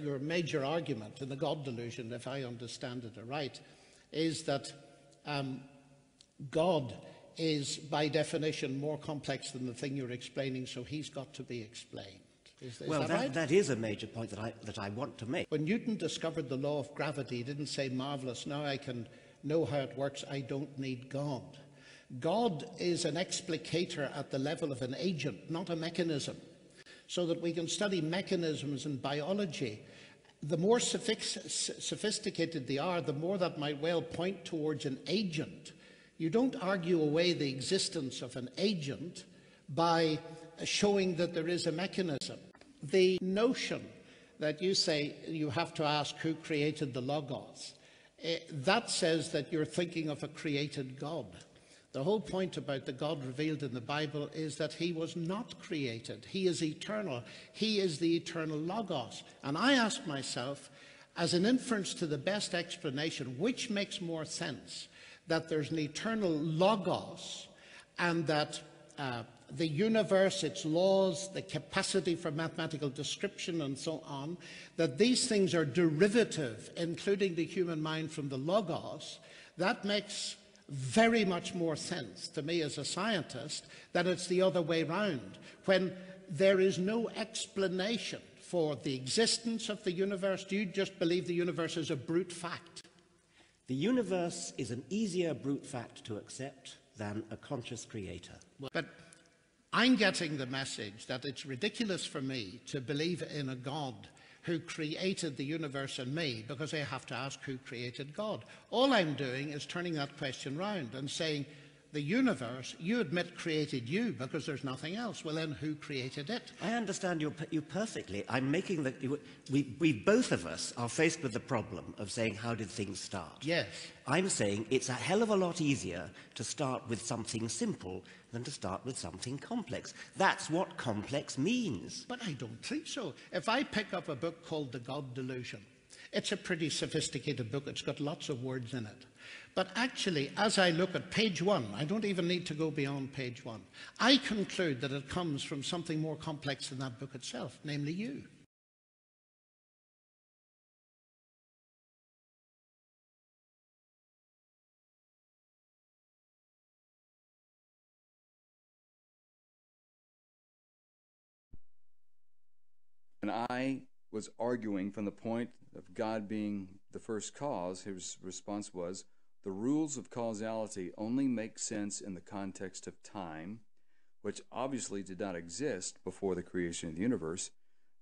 your major argument in the God delusion, if I understand it right, is that God is by definition more complex than the thing you're explaining, so he's got to be explained. Is that right? That is a major point that I want to make. When Newton discovered the law of gravity, he didn't say, marvellous, now I can know how it works, I don't need God. God is an explicator at the level of an agent, not a mechanism. So that we can study mechanisms in biology. The more sophisticated they are, the more that might well point towards an agent. You don't argue away the existence of an agent by showing that there is a mechanism. The notion that you say you have to ask who created the Logos, that says that you're thinking of a created God. The whole point about the God revealed in the Bible is that he was not created. He is eternal. He is the eternal Logos. And I ask myself, as an inference to the best explanation, which makes more sense? That there's an eternal Logos and that the universe, its laws, the capacity for mathematical description and so on, that these things are derivative, including the human mind, from the Logos, that makes very much more sense to me as a scientist that it's the other way round. When there is no explanation for the existence of the universe, do you just believe the universe is a brute fact? The universe is an easier brute fact to accept than a conscious creator. But I'm getting the message that it's ridiculous for me to believe in a God who created the universe and me, because I have to ask who created God. All I'm doing is turning that question round and saying, the universe, you admit, created you because there's nothing else. Well, then who created it? I understand you perfectly. I'm making the... We both of us are faced with the problem of saying, how did things start? Yes. I'm saying it's a hell of a lot easier to start with something simple than to start with something complex. That's what complex means. But I don't think so. If I pick up a book called The God Delusion, it's a pretty sophisticated book. It's got lots of words in it. But actually, as I look at page 1, I don't even need to go beyond page 1, I conclude that it comes from something more complex than that book itself, namely you. And I was arguing from the point of God being the first cause. His response was, the rules of causality only make sense in the context of time, which obviously did not exist before the creation of the universe.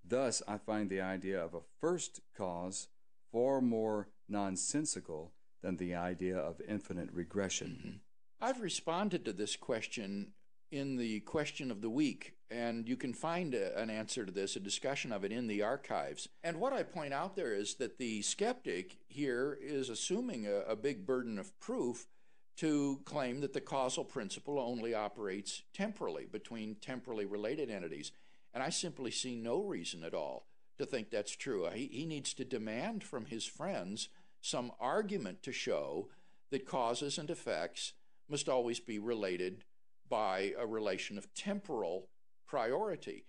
Thus, I find the idea of a first cause far more nonsensical than the idea of infinite regression. I've responded to this question in the question of the week, and you can find an answer to this, a discussion of it in the archives. And what I point out there is that the skeptic here is assuming a big burden of proof to claim that the causal principle only operates temporally between temporally related entities. And I simply see no reason at all to think that's true. He needs to demand from his friends some argument to show that causes and effects must always be related by a relation of temporal priority.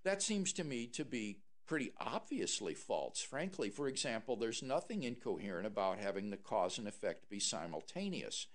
That seems to me to be pretty obviously false, frankly. For example, there's nothing incoherent about having the cause and effect be simultaneous,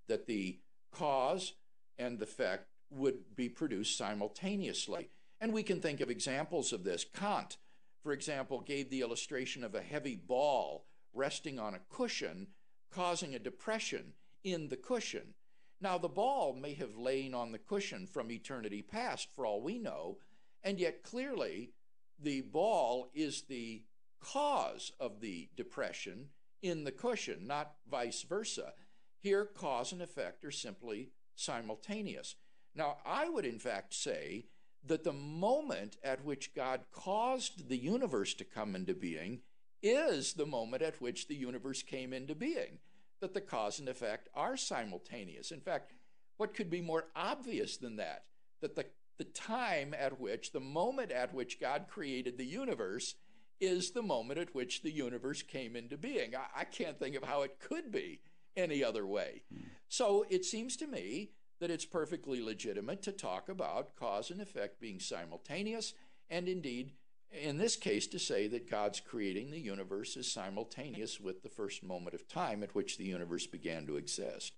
that the cause and the effect would be produced simultaneously. And we can think of examples of this. Kant, for example, gave the illustration of a heavy ball resting on a cushion, causing a depression in the cushion. Now, the ball may have lain on the cushion from eternity past, for all we know, and yet clearly the ball is the cause of the depression in the cushion, not vice versa. Here, cause and effect are simply simultaneous. Now, I would in fact say that the moment at which God caused the universe to come into being is the moment at which the universe came into being, that the cause and effect are simultaneous. In fact, what could be more obvious than that? That the time at which, the moment at which God created the universe is the moment at which the universe came into being. I can't think of how it could be any other way. So it seems to me that it's perfectly legitimate to talk about cause and effect being simultaneous, and indeed in this case, to say that God's creating the universe is simultaneous with the first moment of time at which the universe began to exist.